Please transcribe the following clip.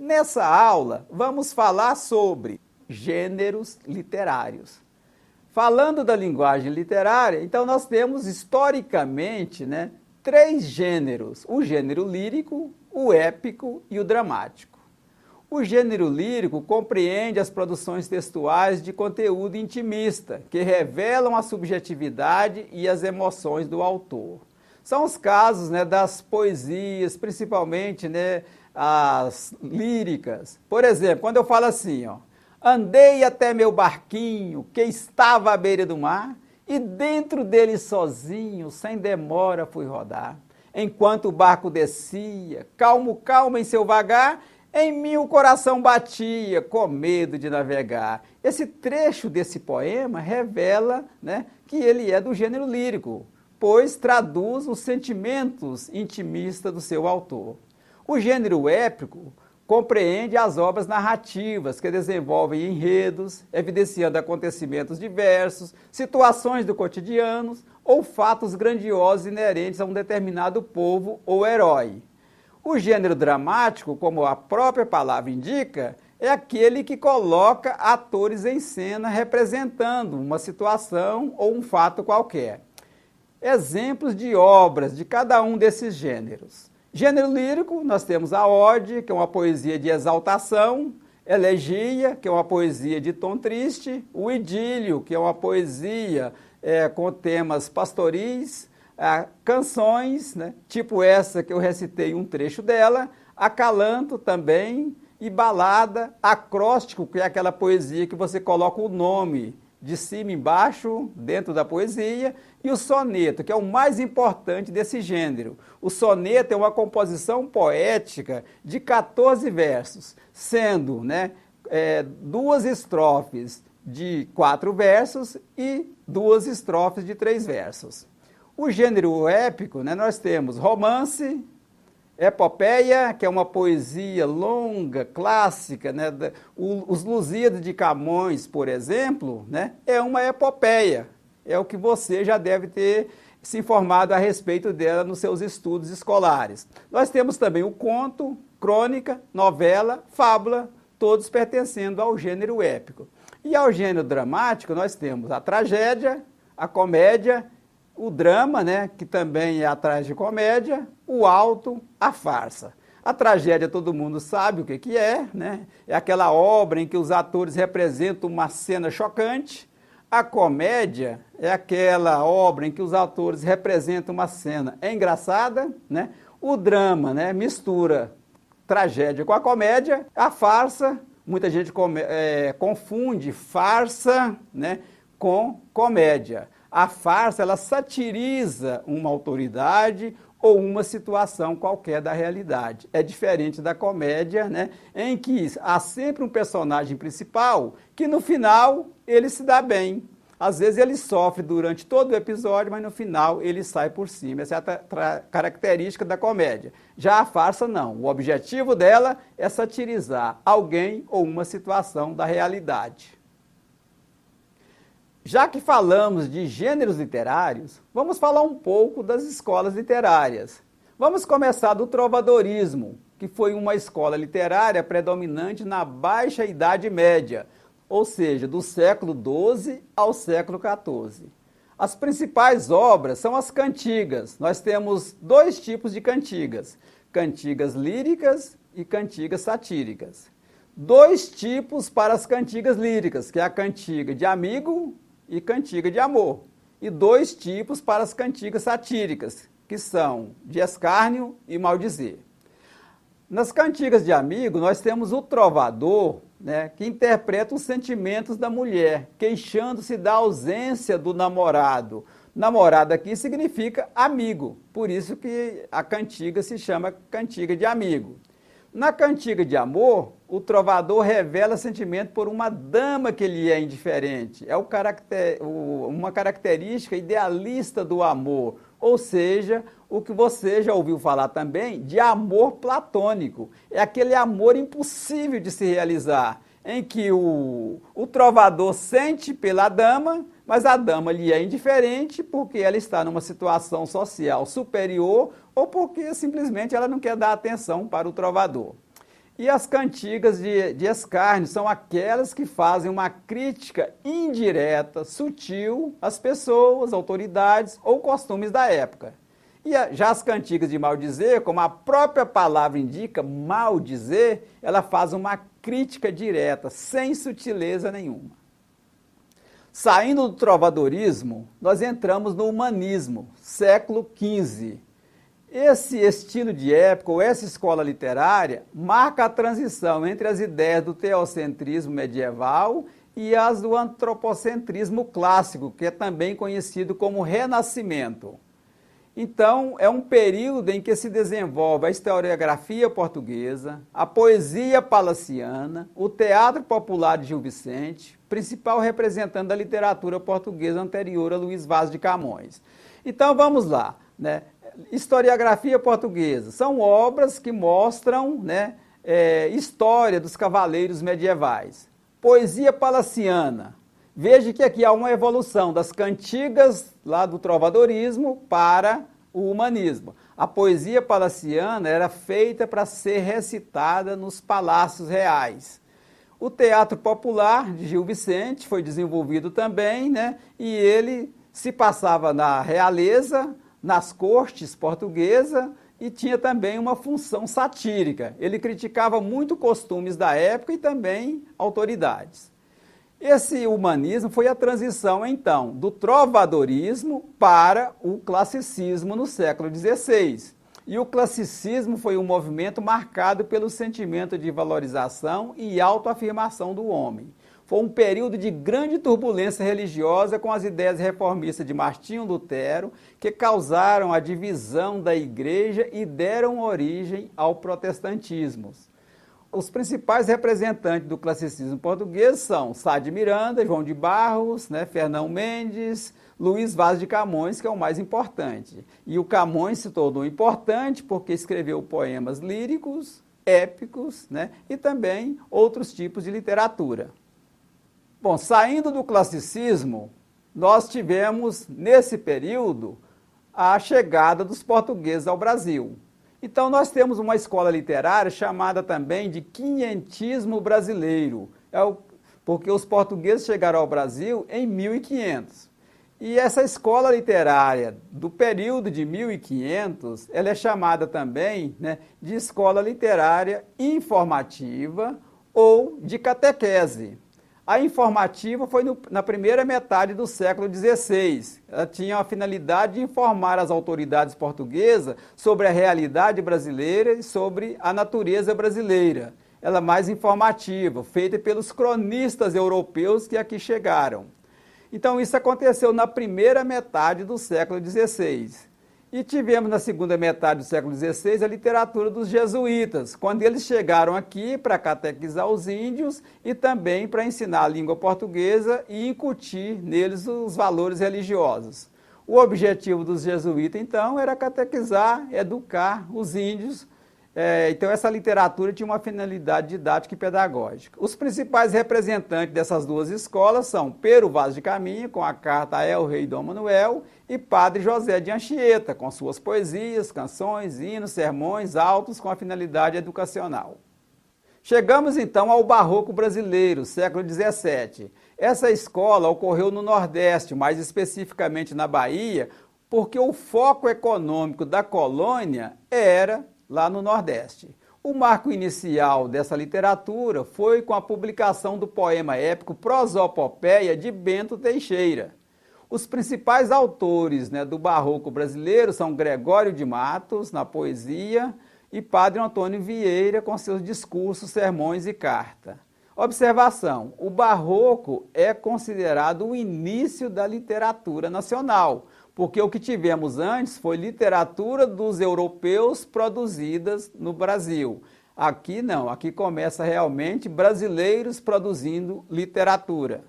Nessa aula, vamos falar sobre gêneros literários. Falando da linguagem literária, então nós temos historicamente, três gêneros: o gênero lírico, o épico e o dramático. O gênero lírico compreende as produções textuais de conteúdo intimista, que revelam a subjetividade e as emoções do autor. São os casos das poesias, principalmente as líricas. Por exemplo, quando eu falo assim, andei até meu barquinho, que estava à beira do mar, e dentro dele sozinho, sem demora fui rodar. Enquanto o barco descia, calmo, calmo em seu vagar, em mim o coração batia, com medo de navegar. Esse trecho desse poema revela que ele é do gênero lírico, pois traduz os sentimentos intimistas do seu autor. O gênero épico compreende as obras narrativas que desenvolvem enredos, evidenciando acontecimentos diversos, situações do cotidiano ou fatos grandiosos inerentes a um determinado povo ou herói. O gênero dramático, como a própria palavra indica, é aquele que coloca atores em cena representando uma situação ou um fato qualquer. Exemplos de obras de cada um desses gêneros. Gênero lírico, nós temos a ode, que é uma poesia de exaltação, elegia, que é uma poesia de tom triste, o idílio, que é uma poesia com temas pastoris, canções, tipo essa que eu recitei um trecho dela, acalanto também, e balada, acróstico, que é aquela poesia que você coloca o nome de cima embaixo, dentro da poesia, e o soneto, que é o mais importante desse gênero. O soneto é uma composição poética de 14 versos, sendo duas estrofes de 4 versos e 2 estrofes de 3 versos. O gênero épico, nós temos romance, epopeia, que é uma poesia longa, clássica, os Lusíadas de Camões, por exemplo, é uma epopeia, é o que você já deve ter se informado a respeito dela nos seus estudos escolares. Nós temos também o conto, crônica, novela, fábula, todos pertencendo ao gênero épico. E ao gênero dramático nós temos a tragédia, a comédia, o drama, que também é a tragicomédia, o auto, a farsa. A tragédia todo mundo sabe o que é, é aquela obra em que os atores representam uma cena chocante. A comédia é aquela obra em que os atores representam uma cena engraçada. O drama mistura tragédia com a comédia. A farsa, muita gente confunde farsa com comédia. A farsa, ela satiriza uma autoridade ou uma situação qualquer da realidade. É diferente da comédia, em que há sempre um personagem principal que no final ele se dá bem. Às vezes ele sofre durante todo o episódio, mas no final ele sai por cima. Essa é a característica da comédia. Já a farsa não. O objetivo dela é satirizar alguém ou uma situação da realidade. Já que falamos de gêneros literários, vamos falar um pouco das escolas literárias. Vamos começar do trovadorismo, que foi uma escola literária predominante na Baixa Idade Média, ou seja, do século XII ao século XIV. As principais obras são as cantigas. Nós temos 2 tipos de cantigas: cantigas líricas e cantigas satíricas. 2 tipos para as cantigas líricas, que é a cantiga de amigo e cantiga de amor. E 2 tipos para as cantigas satíricas, que são de escárnio e maldizer. Nas cantigas de amigo, nós temos o trovador, que interpreta os sentimentos da mulher, queixando-se da ausência do namorado. Namorado aqui significa amigo, por isso que a cantiga se chama cantiga de amigo. Na cantiga de amor, o trovador revela sentimento por uma dama que lhe é indiferente. É uma característica idealista do amor, ou seja, o que você já ouviu falar também de amor platônico. É aquele amor impossível de se realizar, em que o trovador sente pela dama, mas a dama lhe é indiferente porque ela está numa situação social superior ou porque simplesmente ela não quer dar atenção para o trovador. E as cantigas de escárnio são aquelas que fazem uma crítica indireta, sutil, às pessoas, autoridades ou costumes da época. E já as cantigas de maldizer, como a própria palavra indica, maldizer, ela faz uma crítica direta, sem sutileza nenhuma. Saindo do trovadorismo, nós entramos no humanismo, século XV. Esse estilo de época, ou essa escola literária, marca a transição entre as ideias do teocentrismo medieval e as do antropocentrismo clássico, que é também conhecido como Renascimento. Então, é um período em que se desenvolve a historiografia portuguesa, a poesia palaciana, o teatro popular de Gil Vicente, principal representante da literatura portuguesa anterior a Luís Vaz de Camões. Então, vamos lá, né? Historiografia portuguesa são obras que mostram, né, história dos cavaleiros medievais. Poesia palaciana. Veja que aqui há uma evolução das cantigas lá do trovadorismo para o humanismo. A poesia palaciana era feita para ser recitada nos palácios reais. O teatro popular de Gil Vicente foi desenvolvido também, né, e ele se passava na realeza, nas cortes portuguesas, e tinha também uma função satírica. Ele criticava muito costumes da época e também autoridades. Esse humanismo foi a transição, então, do trovadorismo para o classicismo no século XVI. E o classicismo foi um movimento marcado pelo sentimento de valorização e autoafirmação do homem. Foi um período de grande turbulência religiosa com as ideias reformistas de Martinho Lutero, que causaram a divisão da igreja e deram origem ao protestantismo. Os principais representantes do classicismo português são Sá de Miranda, João de Barros, né, Fernão Mendes, Luís Vaz de Camões, que é o mais importante. E o Camões se tornou importante porque escreveu poemas líricos, épicos, né, e também outros tipos de literatura. Bom, saindo do classicismo, nós tivemos, nesse período, a chegada dos portugueses ao Brasil. Então, nós temos uma escola literária chamada também de quinhentismo brasileiro, porque os portugueses chegaram ao Brasil em 1500. E essa escola literária do período de 1500, ela é chamada também, né, de escola literária informativa ou de catequese. A informativa foi na primeira metade do século XVI. Ela tinha a finalidade de informar as autoridades portuguesas sobre a realidade brasileira e sobre a natureza brasileira. Ela é mais informativa, feita pelos cronistas europeus que aqui chegaram. Então isso aconteceu na primeira metade do século XVI. E tivemos na segunda metade do século XVI a literatura dos jesuítas, quando eles chegaram aqui para catequizar os índios e também para ensinar a língua portuguesa e incutir neles os valores religiosos. O objetivo dos jesuítas, então, era catequizar, educar os índios. Então essa literatura tinha uma finalidade didática e pedagógica. Os principais representantes dessas duas escolas são Pero Vaz de Caminha, com a carta a El Rei Dom Manuel, e Padre José de Anchieta, com suas poesias, canções, hinos, sermões, autos, com a finalidade educacional. Chegamos então ao Barroco brasileiro, século XVII. Essa escola ocorreu no Nordeste, mais especificamente na Bahia, porque o foco econômico da colônia era lá no Nordeste. O marco inicial dessa literatura foi com a publicação do poema épico Prosopopeia de Bento Teixeira. Os principais autores, né, do Barroco brasileiro são Gregório de Matos, na poesia, e Padre Antônio Vieira, com seus discursos, sermões e carta. Observação: o Barroco é considerado o início da literatura nacional, porque o que tivemos antes foi literatura dos europeus produzidas no Brasil. Aqui não, aqui começa realmente brasileiros produzindo literatura.